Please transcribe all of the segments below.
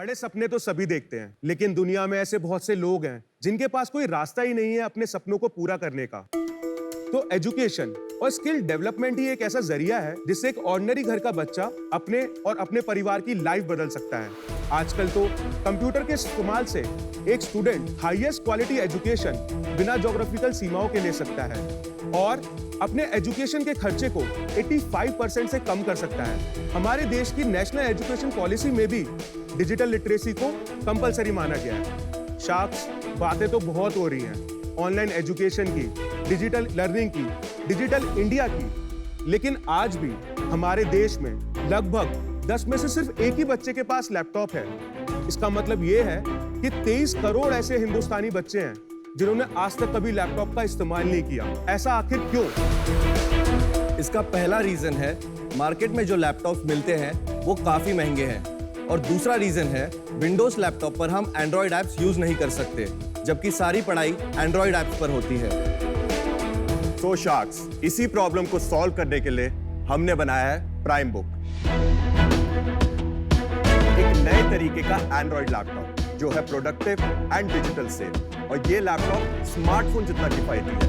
बड़े सपने तो सभी देखते हैं, लेकिन दुनिया में ऐसे बहुत से लोग हैं जिनके पास कोई रास्ता ही नहीं है अपने सपनों को पूरा करने का। तो एजुकेशन और स्किल डेवलपमेंट ही एक ऐसा जरिया है जिससे एक ऑर्डिनरी घर का बच्चा अपने और अपने परिवार की लाइफ बदल सकता है। आजकल तो कंप्यूटर के इस्तेमाल से एक स्टूडेंट हाईएस्ट क्वालिटी एजुकेशन बिना ज्योग्राफिकल सीमाओं के ले सकता है और अपने एजुकेशन के खर्चे को 85% से कम कर सकता है। हमारे देश की नेशनल एजुकेशन पॉलिसी में भी डिजिटल लिटरेसी को कंपलसरी माना गया है। शार्क्स, बातें तो बहुत हो रही हैं ऑनलाइन एजुकेशन की, डिजिटल लर्निंग की, डिजिटल इंडिया की, लेकिन आज भी हमारे देश में लगभग 10 में से सिर्फ एक ही बच्चे के पास लैपटॉप है। इसका मतलब ये है कि 23 करोड़ ऐसे हिंदुस्तानी बच्चे हैं जिन्होंने आज तक कभी लैपटॉप का इस्तेमाल नहीं किया। ऐसा आखिर क्यों? इसका पहला रीजन है मार्केट में जो लैपटॉप मिलते हैं वो काफी महंगे हैं, और दूसरा रीजन है विंडोज लैपटॉप पर हम एंड्रॉइड ऐप्स यूज नहीं कर सकते, जबकि सारी पढ़ाई एंड्रॉइड ऐप्स पर होती है। तो शार्क्स, इसी प्रॉब्लम को सॉल्व करने के लिए हमने बनाया है प्राइम बुक, एक नए तरीके का एंड्रॉइड लैपटॉप जो है प्रोडक्टिव एंड डिजिटल सेफ, और ये लैपटॉप स्मार्टफोन जितना किफायती है।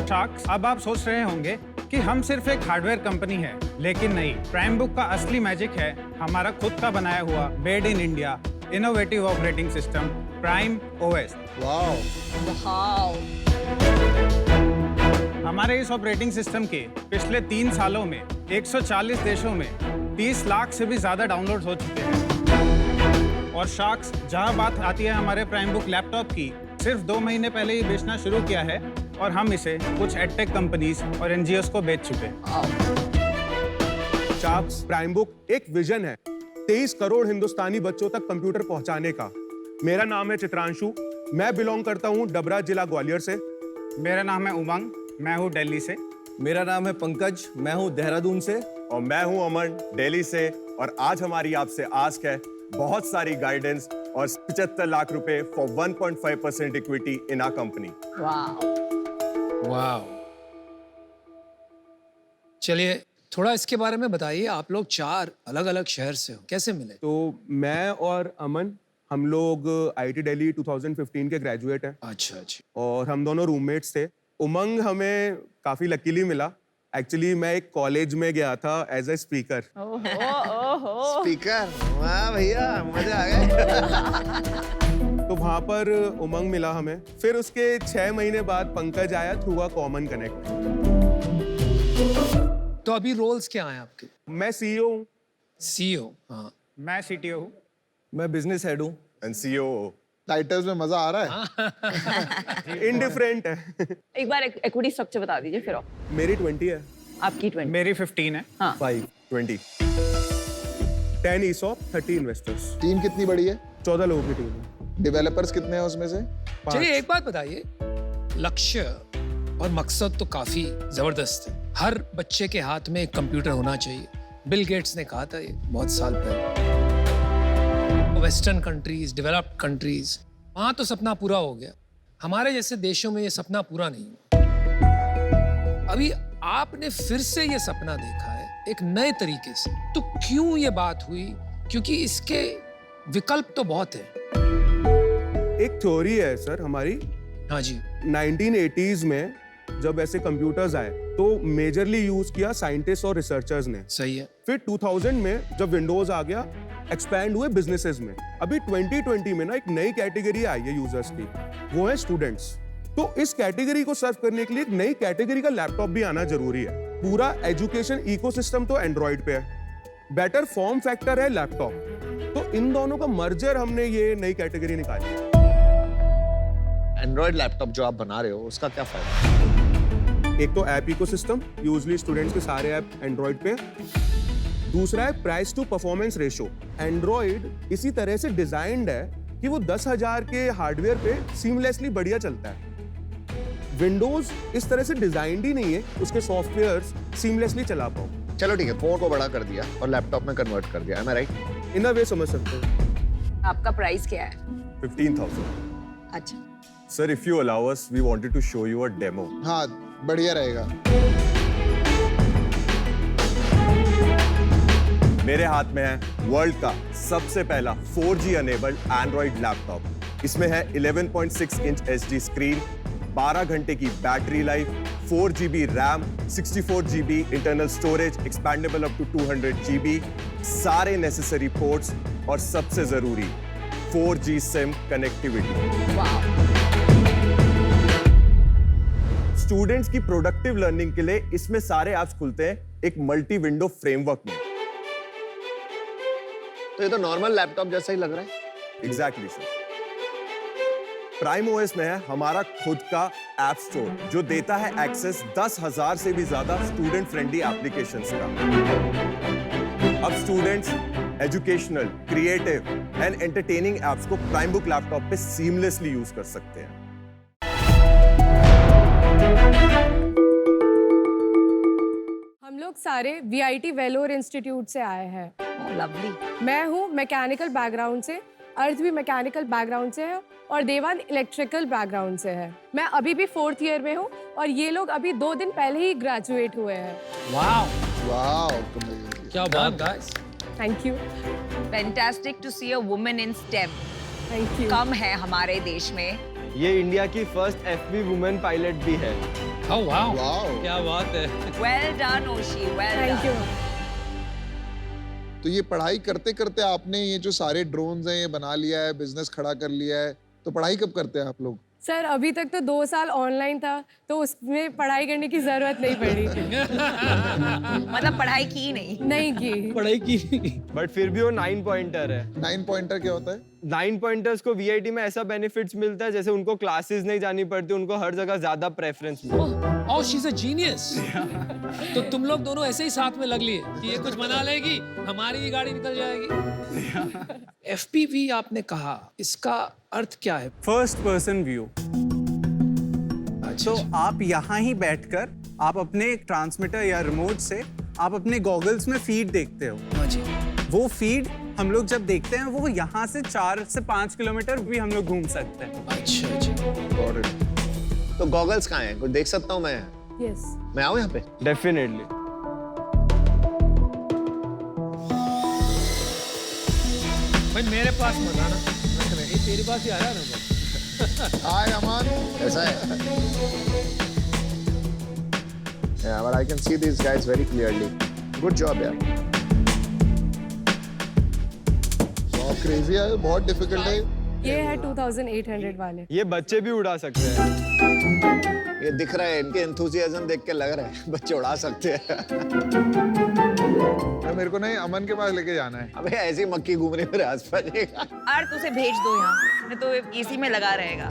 शार्क्स, अब आप सोच रहे होंगे कि हम सिर्फ एक हार्डवेयर कंपनी है, लेकिन नहीं। प्राइम बुक का असली मैजिक है हमारा खुद का बनाया हुआ made in India innovative operating system prime OS. Wow. हमारे इस ऑपरेटिंग सिस्टम के पिछले 3 सालों में 140 देशों में 30 लाख से भी ज्यादा डाउनलोड हो चुके हैं। और शार्क्स, जहां बात आती है हमारे प्राइम बुक लैपटॉप की, सिर्फ 2 महीने पहले ही बेचना शुरू किया है और हम इसे कुछ एडटेक कंपनीज और एनजीओस को बेच चुके हैं। शार्क्स, प्राइम बुक एक विजन है 23 करोड़ हिंदुस्तानी बच्चों तक कंप्यूटर पहुंचाने का। मेरा नाम है चित्रांशु, मैं बिलोंग करता हूं डबरा जिला ग्वालियर से। मेरा नाम है उमंग, मैं हूँ दिल्ली से। मेरा नाम है पंकज, मैं हूँ देहरादून से। और मैं हूं अमन, दिल्ली से। और आज हमारी आपसे आस्क है बहुत सारी गाइडेंस और 75 लाख रुपए for 1.5% equity in our company. वाह। चलिए थोड़ा इसके बारे में बताइए। आप लोग 4 अलग-अलग शहर से हो, कैसे मिले? तो मैं और अमन, हम लोग आईटी दिल्ली 2015 के ग्रेजुएट हैं। अच्छा। और हम दोनों रूममेट्स थे। उमंग हमें काफी लकीली मिला। एक्चुअली मैं एक कॉलेज में गया था एज ए स्पीकर। स्पीकर, वाह भैया, मजा आ गया। तो वहां पर उमंग मिला हमें। फिर उसके 6 महीने बाद पंकज आया थ्रू अ कॉमन कनेक्ट। तो अभी रोल्स क्या हैं आपके? मैं सीईओ हूँ। सीईओ? हाँ। मैं सीटीओ हूँ। मैं बिजनेस हेड हूँ। And CEO. टाइटल्स में मजा आ रहा है। इनडिफरेंट है। एक बार इक्विटी स्ट्रक्चर बता दीजिए फिर। मेरी 20 है। आपकी 20? मेरी 15 है। हाँ। 20। 10 ESOP, 30 इन्वेस्टर्स। टीम कितनी बड़ी है? 14 लोगों की टीम है। डेवलपर्स कितने हैं उसमें से? 5। चलिए एक बात बताइए, लक्ष्य और मकसद तो काफी जबरदस्त है। हर बच्चे के हाथ में एक कंप्यूटर होना चाहिए। बिल गेट्स ने कहा था ये बहुत साल पहले। वेस्टर्न कंट्रीज, डेवलप्ड कंट्रीज, वहां तो सपना पूरा हो गया। हमारे जैसे देशों में ये सपना पूरा नहीं हुआ। अभी आपने फिर से ये सपना देखा है एक नए तरीके से, तो क्यों ये बात हुई? क्योंकि इसके विकल्प तो बहुत है। एक थ्योरी है सर हमारी। हाँ जी। 1980s में जब ऐसे कंप्यूटर्स आए तो मेजरली यूज किया साइंटिस्ट और रिसर्चर्स ने। सही है। फिर 2000 में जब विंडोज आ गया, एक्सपैंड हुए बिजनेसेस में। अभी 2020 में ना एक नई कैटेगरी आई है यूजर्स की, वो है स्टूडेंट्स। तो इस कैटेगरी को सर्व करने के लिए एक नई कैटेगरी का लैपटॉप भी आना जरूरी है। पूरा एजुकेशन इकोसिस्टम तो एंड्रॉइड पे है, बेटर फॉर्म फैक्टर है लैपटॉप। तो इन दोनों का मर्जर हमने ये नई कैटेगरी निकाली। एंड्रॉइड लैपटॉप जो आप बना रहे हो उसका क्या फायदा? एक तो ऐप इकोसिस्टम, यूजुअली स्टूडेंट्स के सारे ऐप एंड्रॉइड पे। दूसरा है price to performance ratio. Android इसी तरह से डिजाइंड है कि वो 10,000 के हार्डवेयर पे सीमलेसली बढ़िया चलता है। विंडोज इस तरह से डिजाइंड ही नहीं है उसके सॉफ्टवेयर्स सीमलेसली चला पाओ। चलो ठीक है, फोन को बड़ा कर दिया और लैपटॉप में कन्वर्ट कर दिया, am I right? इन अ वे समझ सकते हो। आपका प्राइस क्या है? 15,000। अच्छा। Sir, if you allow us, we wanted to show you a demo. हाँ, बढ़िया रहेगा। मेरे हाथ में है वर्ल्ड का सबसे पहला 4G अनेबल्ड एंड्रॉइड लैपटॉप। इसमें है 11.6 इंच HD स्क्रीन, 12 घंटे की battery life, 4 GB RAM, 64 GB internal storage, expandable up to 200 GB, सारे नेसेसरी पोर्ट्स और सबसे जरूरी 4G सिम कनेक्टिविटी। स्टूडेंट्स की प्रोडक्टिव लर्निंग के लिए इसमें सारे ऐप्स खुलते हैं एक मल्टी विंडो फ्रेमवर्क में। तो ये तो नॉर्मल लैपटॉप जैसा ही लग रहा है। Exactly sir. प्राइम ओएस में है हमारा खुद का ऐप स्टोर जो देता है एक्सेस 10,000 से भी ज्यादा स्टूडेंट फ्रेंडली एप्लीकेशंस का। अब students educational, creative and entertaining apps को प्राइम बुक लैपटॉप पे सीमलेसली यूज कर सकते हैं। हम लोग सारे VIT वेलोर इंस्टीट्यूट से आए हैं। लवली। मैं हूँ मैकेनिकल बैकग्राउंड से, अर्थ भी मैकेनिकल बैकग्राउंड से है और देवान इलेक्ट्रिकल बैकग्राउंड से है। मैं अभी भी 4th ईयर में हूँ और ये लोग अभी 2 दिन पहले ही ग्रेजुएट हुए हैं। वाह, वाह, क्या बात guys. Thank you. Fantastic to see a woman in STEM. Thank you. कम है हमारे देश में। ये इंडिया की फर्स्ट FP वुमेन पायलट भी है। Oh wow, वाह। क्या बात है। Well done, Oshi. Well thank you. done. तो ये पढ़ाई करते करते आपने ये जो सारे ड्रोन्स हैं ये बना लिया है, बिजनेस खड़ा कर लिया है, तो पढ़ाई कब करते हैं आप लोग? सर अभी तक तो 2 साल ऑनलाइन था तो उसमें पढ़ाई करने की जरूरत नहीं पड़ी। मतलब पढ़ाई की नहीं। नहीं की। पढ़ाई की। बट फिर भी वो 9 पॉइंटर है। 9 पॉइंटर क्या होता है? 9 पॉइंटर्स को VIT में ऐसा बेनिफिट्स मिलता है जैसे उनको क्लासेस नहीं जानी पड़ती, उनको हर जगह ज्यादा प्रेफरेंस मिलता है। Oh, she's a genius. तो तुम लोग दोनों ऐसे ही साथ में लग लिए कि ये कुछ बना लेगी, हमारी भी गाड़ी निकल जाएगी। FPV आपने कहा, इसका अर्थ क्या है? First person view. तो आप यहाँ ही बैठकर आप अपने ट्रांसमीटर या रिमोट से आप अपने गॉगल्स में फीड देखते हो। हाँ जी। वो फीड हम लोग जब देखते हैं वो यहाँ से 4 से 5 किलोमीटर भी हम लोग घूम सकते हैं। अच्छा जी। Got it. तो गॉगल्स कहाँ हैं? कुछ देख सकता हूँ मैं? यस। मैं आऊँ यहाँ पे? डेफिनेटली। भाई मेरे पास मत आना, ये तेरे पास ही आया ना। हाय अमान, कैसा है? Yeah, but I can see these guys very clearly. Good job यार। बहुत crazy है, बहुत difficult है। ये है 2800 वाले। ये बच्चे भी उड़ा सकते हैं। ये दिख रहा है, इनके एंथुसियाज्म देख के लग रहा है बच्चे उड़ा सकते हैं। मेरे को नहीं अमन के पास लेके जाना है। अबे ऐसी मक्खी घूम रही है मेरे आसपास। अर्थ उसे भेज दो यहाँ, नहीं तो इसी में लगा रहेगा।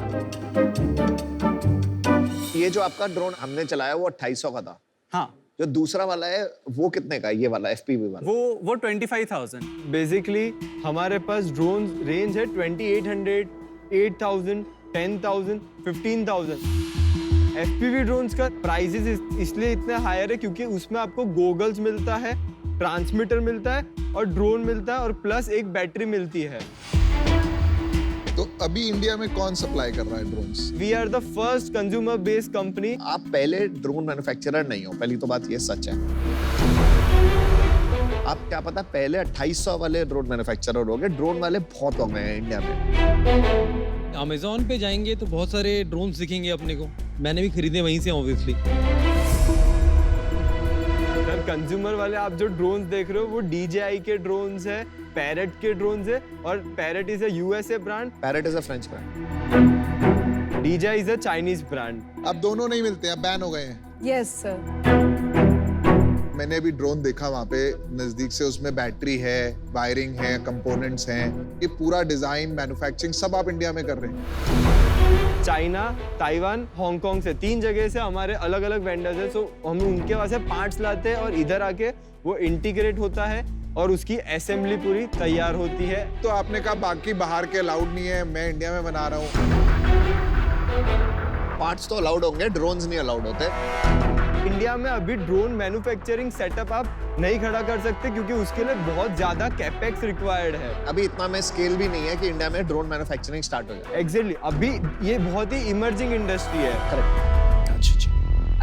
ये जो आपका ड्रोन हमने चलाया वो 2800 का था। हाँ। जो दूसरा वाला है वो कितने का है? ये वाला FPV वाला? वो 25,000। बेसिकली हमारे पास ड्रोन रेंज है 2800, 8000, 10,000, 15,000। FPV ड्रोन्स का प्राइसेस इसलिए इतने हायर है क्योंकि उसमें आपको गॉगल्स मिलता है, ट्रांसमीटर मिलता है और ड्रोन मिलता है और प्लस एक बैटरी मिलती है। तो अभी इंडिया में कौन सप्लाई कर रहा है drones? We are the first consumer based company. आप पहले ड्रोन मैन्युफैक्चरर नहीं हो, पहली तो बात ये सच है। आप क्या पता पहले 2800 वाले ड्रोन मैन्युफैक्चरर हो गए। ड्रोन वाले बहुत हो गए हैं इंडिया में। अमेज़न पे जाएंगे तो बहुत सारे ड्रोन्स दिखेंगे अपने को। मैंने भी खरीदे वहीं से ऑब्वियसली। सर कंज्यूमर वाले आप जो ड्रोन्स देख रहे हो वो DJI के ड्रोन्स है, पैरेट के ड्रोन्स है और parrot is a USA brand, parrot is a French brand, DJI is a Chinese brand. अब दोनों नहीं मिलते हैं, बैन हो गए हैं। Yes sir. मैंने अभी ड्रोन देखा वहाँ पे नजदीक से, उसमें बैटरी है, वायरिंग है, कंपोनेंट्स हैं। ये पूरा डिजाइन, मैन्युफैक्चरिंग सब आप इंडिया में कर रहे हैं। चाइना, ताइवान, हांगकांग से 3 जगह से हमारे अलग अलग वेंडर्स हैं। सो हम उनके पास से पार्ट्स लाते हैं और इधर आके वो इंटीग्रेट होता है और उसकी असेंबली पूरी तैयार होती है। तो आपने कहा बाकी बाहर के अलाउड नहीं है, मैं इंडिया में बना रहा हूँ। पार्ट्स तो अलाउड होंगे, ड्रोन्स नहीं अलाउड होते। इंडिया में अभी ड्रोन मैन्युफैक्चरिंग सेटअप आप नहीं खड़ा कर सकते क्योंकि उसके लिए बहुत ज्यादा कैपेक्स रिक्वायर्ड है। अभी इतना में स्केल भी नहीं है कि इंडिया में ड्रोन मैन्युफैक्चरिंग स्टार्ट हो जाए। एग्जैक्टली, अभी ये बहुत ही इमर्जिंग इंडस्ट्री है। करेक्ट। अच्छा।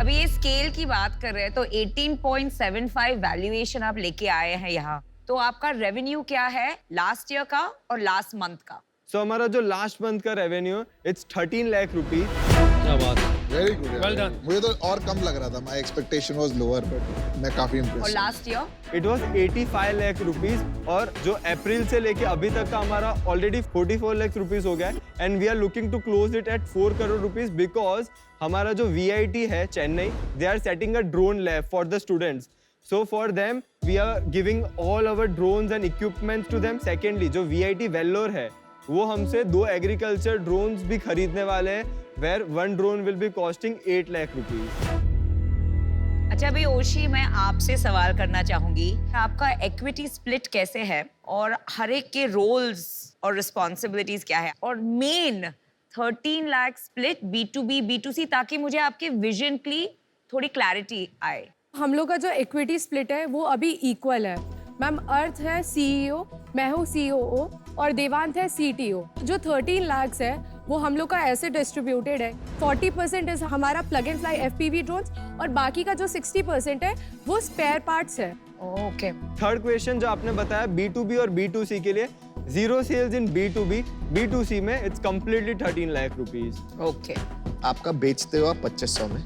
अभी ये स्केल की बात कर रहे हैं तो 18.75 वैल्यूएशन आप लेके आए हैं यहाँ, तो आपका रेवेन्यू क्या है लास्ट ईयर का और लास्ट मंथ का? सो हमारा जो लास्ट मंथ का रेवेन्यू इट्स 13 लाख रुपीस। क्या बात है। Very good Well done. मुझे तो और कम लग रहा था, my expectation was lower, but मैं काफी और impressed. Last year it was 85 lakh rupees और जो अप्रैल से लेके अभी तक का हमारा ऑलरेडी 44 लाख रुपीस हो गया है and we are looking to close it at 4 crore rupees because हमारा जो VIT है Chennai, they are setting a drone lab for the students. So for them, we are giving all our drones and equipments to them. Secondly, जो VIT Vellore है, वो हमसे 2 agriculture drones भी खरीदने वाले हैं, where 1 drone will be costing 8 lakh rupees. अच्छा भाई ओशी, मैं आपसे सवाल करना चाहूंगी, आपका इक्विटी स्प्लिट कैसे है और हर एक के रोल्स और रिस्पॉन्सिबिलिटीज क्या है, और main 13 lakh split B2B B2C, ताकि मुझे आपके विजन की थोड़ी क्लैरिटी आए। हम लोग का जो इक्विटी स्प्लिट है वो अभी इक्वल है। मैम, अर्थ है CEO, मैं हूँ COO और देवांत है CTO। जो 13 लाख है वो हम लोग का ऐसे डिस्ट्रीब्यूटेड है, 40% है हमारा plug and fly FPV drones और बाकी का जो 60% है वो स्पेयर पार्ट्स है। ओके। थर्ड क्वेश्चन जो आपने बताया B2B और B2C के लिए, जीरो सेल्स इन B2B, B2C में it's completely 13 lakh rupees. Okay. आपका बेचते हो आप 2500 में,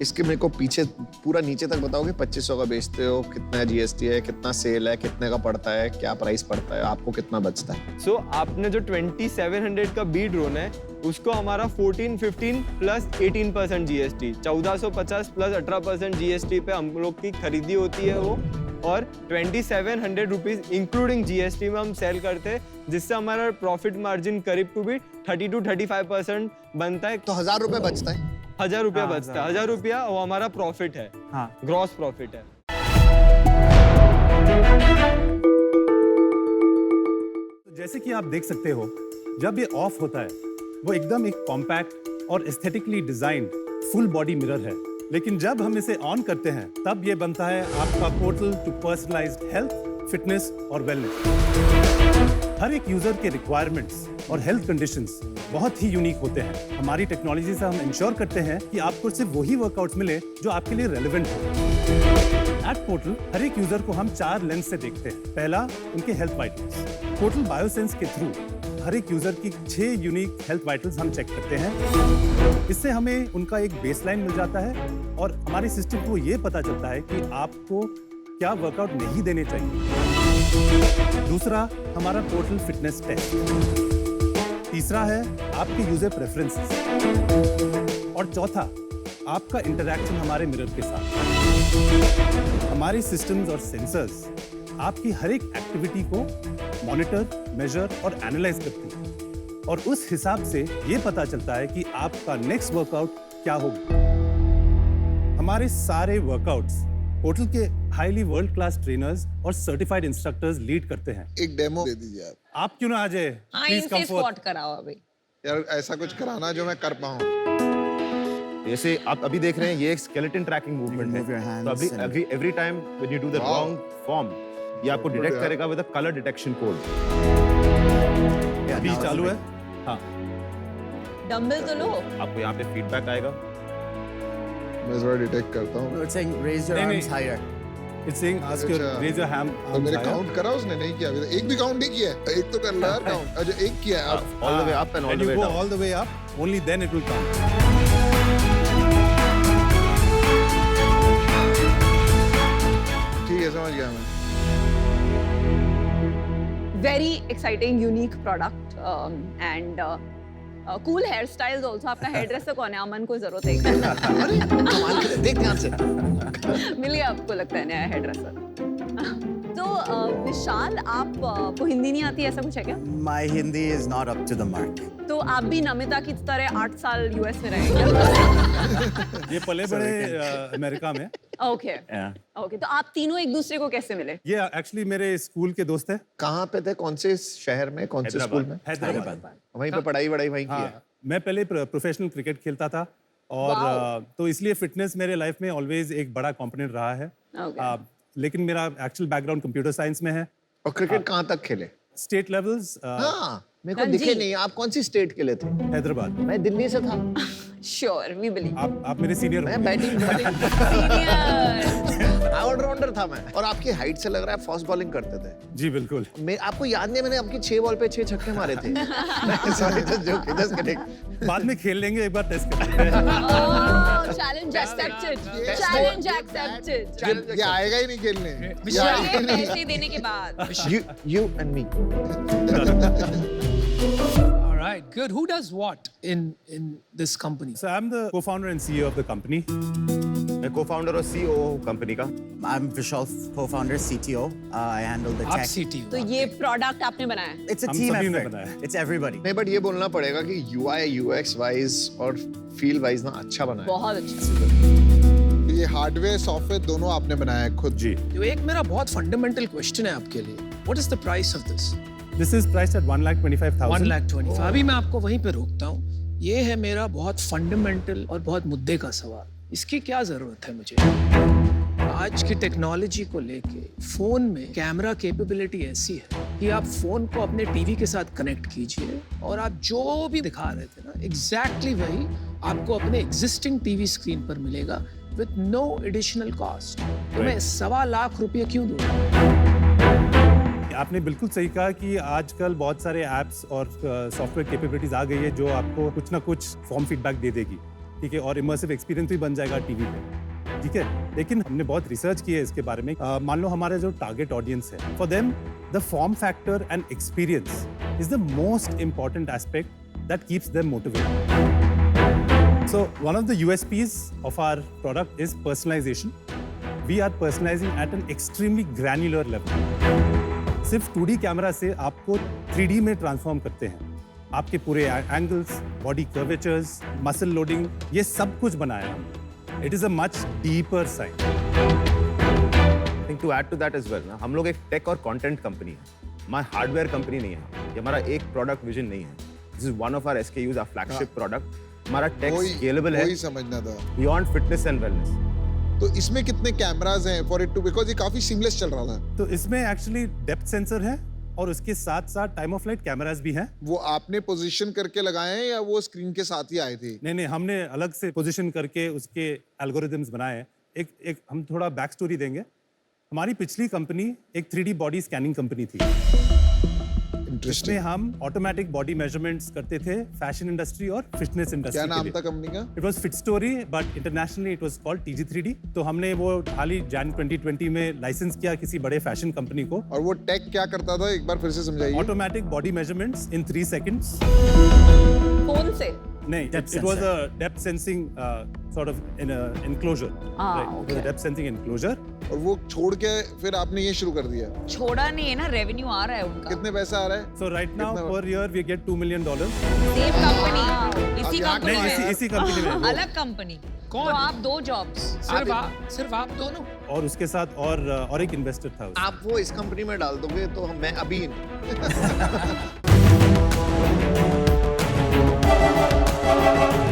इसके मेरे को पीछे पूरा नीचे तक बताओगे। 2500 का बेचते हो, कितना GST है, कितना सेल है, कितने का पड़ता है, क्या प्राइस पड़ता है, आपको कितना बचता है? सो आपने जो 2700 का B ड्रोन है उसको हमारा 1415 प्लस 18% GST, 1450 प्लस 18% GST पे हम लोग की खरीदी होती है वो, और 2700 रुपीज इंक्लूडिंग GST में हम सेल करते हैं, जिससे हमारा प्रॉफिट मार्जिन करीब टू भी 30 to 35% बनता है। तो 1000 रुपए बचता है। 1000 रुपया बचता है। 1000 रुपया वो हमारा प्रॉफिट है, ग्रॉस प्रॉफिट है। जैसे कि आप देख सकते हो, जब ये ऑफ होता है वो एकदम एक कॉम्पैक्ट और aesthetically designed full body mirror है, लेकिन जब हम इसे ऑन करते हैं तब ये बनता है आपका portal to personalised health, fitness और वेलनेस। हर एक यूजर के रिक्वायरमेंट्स और हेल्थ कंडीशंस बहुत ही यूनिक होते हैं। हमारी टेक्नोलॉजी से हम इंश्योर करते हैं कि आपको सिर्फ वही वर्कआउट्स मिले जो आपके लिए रेलेवेंट हो। एट पोर्टल हर एक यूजर को हम 4 लेंस से देखते हैं। पहला, उनके हेल्थ वाइटल्स। पोर्टल बायोसेंस के थ्रू हर एक यूजर की 6 यूनिक हेल्थ वाइटल्स हम चेक करते हैं। इससे हमें उनका एक बेसलाइन मिल जाता है और हमारे सिस्टम को ये पता चलता है कि आपको क्या वर्कआउट नहीं देने चाहिए। दूसरा, हमारा पोर्टल फिटनेस टेस्ट। तीसरा है आपके यूजर प्रेफरेंसेस, और चौथा आपका इंटरैक्शन हमारे मिरर के साथ। हमारे सिस्टम्स और सेंसर्स आपकी हर एक एक्टिविटी को मॉनिटर, मेजर और एनालाइज करती है, और उस हिसाब से ये पता चलता है कि आपका नेक्स्ट वर्कआउट क्या होगा। हमारे सारे वर्कआउट्स पोर्टल के हाईली वर्ल्ड क्लास ट्रेनर्स और सर्टिफाइड इंस्ट्रक्टर्स लीड करते हैं। एक डेमो दे दीजिए आप। आप क्यों ना आ जाए? हाँ, प्लीज इनसे कम स्क्वाट फॉर। कराओ अभी। यार ऐसा कुछ कराना जो मैं कर पाऊँ। जैसे आप अभी देख रहे हैं, ये एक स्केलेटन ट्रैकिंग मूवमेंट है। तो every time when you do the Wow. Wrong form, ये आपको डिटेक्ट यार। करेगा with a colour detection code. अभी चालू है। हाँ, डंबल तो लो। आपको यहाँ पे फीडबैक आएगा। मैं थोड़ा डिटेक्ट करता हूँ। इट्स सेइंग आस्क योर अच्छा। Raise your hand. तो मेरे काउंट करा उसने? नहीं किया अभी तक। एक भी काउंट नहीं किया है। एक तो कर लो यार काउंट। अच्छा, एक किया है अब। All the way up and all When the you way go down. all the way up, only then it will count. ठीक है, समझ गया मैं। very exciting, unique product and cool hairstyles also. आपका hairdresser कौन है? अमन को जरूरत है। देख ध्यान से। मिल गया आपको लगता है नया hairdresser। तो विशाल, आपको हिंदी नहीं आती, ऐसा कुछ है क्या? My Hindi is not up to the mark. तो आप भी नमिता की तरह 8 साल US में रहेंगे? ये पले बड़े अमेरिका में। Okay okay. तो आप तीनों एक दूसरे को कैसे मिले? ये एक्चुअली मेरे स्कूल के दोस्त हैं। कहाँ पे थे? कौन से शहर में? कौन से स्कूल में? हैदराबाद। वहीं पे पढ़ाई वहीं की है। हाँ, मैं पहले प्रोफेशनल क्रिकेट खेलता था, और तो इसलिए फिटनेस मेरे लाइफ में ऑलवेज एक बड़ा कंपोनेंट रहा है। लेकिन मेरा एक्चुअल बैकग्राउंड कंप्यूटर साइंस में है। और क्रिकेट कहाँ तक खेले? State levels. हाँ, मेरे को दिखे नहीं। आप कौन सी स्टेट के लिए थे? हैदराबाद। मैं दिल्ली से था। Sure, we believe. आप मेरे सीनियर। मैं बैटिंग सीनियर। ऑलराउंडर था मैं, और आपकी हाइट से लग रहा है फास्ट बॉलिंग करते थे। जी बिल्कुल। मैं आपको याद नहीं, मैंने आपकी 6 बॉल पे 6 छक्के मारे थे। Sorry, just kidding. बाद में खेल लेंगे, एक बार टेस्ट करते हैं। Challenge accepted, challenge accepted. ये आएगा ही नहीं खेलने। ये पैसे देने के बाद You and me. All right, good. Who does what in this company? So I'm the co-founder and CEO of the company. मैं co-founder और CEO हूँ कंपनी का। I'm Vishal, co-founder, CTO. I handle the आप tech. CTO. तो ये product आपने बनाया है? It's a हम team सभी ने effort. बनाया है। It's everybody. नहीं, बट ये बोलना पड़ेगा कि UI UX वाइज और फील वाइज ना अच्छा बना है। बहुत अच्छा। ये हार्डवेयर सॉफ्टवेयर दोनों आपने बनाया है खुद? जी। तो एक मेरा बहुत फंडामेंटल क्वेश्चन है आपके लिए. What is the price of this? This is priced at 1,25,000. 1,25,000. अभी मैं आपको वहीं पे रोकता हूँ. ये है मेरा बहुत फंडामेंटल और बहुत मुद्दे का सवाल. इसकी क्या जरूरत है मुझे? आज की टेक्नोलॉजी को लेके फोन में कैमरा कैपेबिलिटी ऐसी है कि आप फोन को अपने टीवी के साथ कनेक्ट कीजिए और आप जो भी दिखा रहे थे ना, एग्जैक्टली वही आपको अपने एग्जिस्टिंग टीवी स्क्रीन पर मिलेगा विद नो एडिशनल कॉस्ट. तो मैं 1.25 लाख रुपये क्यों दूंगा? आपने बिल्कुल सही कहा कि आजकल बहुत सारे ऐप्स और सॉफ्टवेयर कैपेबिलिटीज आ गई है जो आपको कुछ ना कुछ फॉर्म फीडबैक दे देगी, ठीक है, और इमर्सिव एक्सपीरियंस भी बन जाएगा टीवी पे, ठीक है. लेकिन हमने बहुत रिसर्च की है इसके बारे में. मान लो हमारा जो टारगेट ऑडियंस है, for them the form factor and experience is the most important aspect that keeps them motivated. So one of the USPs of our product is personalization. We are personalizing at an extremely granular level. सिर्फ 2D camera से आपको 3D में transform करते हैं. आपके पूरे angles, body curvatures, muscle loading, ये सब कुछ बनाया हमने. It is a much deeper side. I think to add to that as well, ना, हम लोग एक टेक और कंटेंट कंपनी है. हमारा हार्डवेयर कंपनी नहीं है. ये हमारा एक प्रोडक्ट विजन नहीं है. This is one of our SKUs, our flagship product. हमारा टेक स्केलेबल है. वही समझना था. Beyond fitness and wellness. तो इसमें कितने कैमरास हैं फॉर इट टू, बिकॉज ये काफी सीमलेस चल रहा था. तो इसमें एक्चुअली डेप्थ सेंसर है और उसके साथ साथ टाइम ऑफ फ्लाइट कैमरास भी हैं. वो आपने पोजीशन करके लगाए हैं या वो स्क्रीन के साथ ही आए थे? नहीं, हमने अलग से पोजीशन करके उसके एल्गोरिदम्स बनाए हैं. एक हम थोड़ा बैक स्टोरी देंगे. हमारी पिछली कंपनी एक 3D बॉडी स्कैनिंग कंपनी थी. इसमें हम ऑटोमेटिक बॉडी मेजरमेंट्स करते थे फैशन इंडस्ट्री और फिटनेस इंडस्ट्री. क्या नाम था कंपनी का? It was fit story, but internationally it was called TG3D. तो हमने वो हाल ही जन 2020 में लाइसेंस किया किसी बड़े फैशन कंपनी को. और वो टेक क्या करता था, एक बार फिर से समझाइए. ऑटोमेटिक बॉडी मेजरमेंट्स इन 3 seconds. फोन से? नहीं, it was a depth sensing sort of in a enclosure. Right. It was a depth sensing enclosure. और वो छोड़ के फिर आपने ये शुरू कर दिया? छोड़ा नहीं है ना, रेवेन्यू आ रहा है उनका. कितने पैसा आ रहा है? So right now per year we get $2 million. Same company, इसी कंपनी नहीं, में. इसी कंपनी में. अलग कंपनी. कौन? तो आप 2 जॉब्स. सिर्फ आप दोनों? और उसके साथ और एक इन्वेस्टर था. आप वो इस कंपनी में डाल दोगे तो मैं अभी Thank you.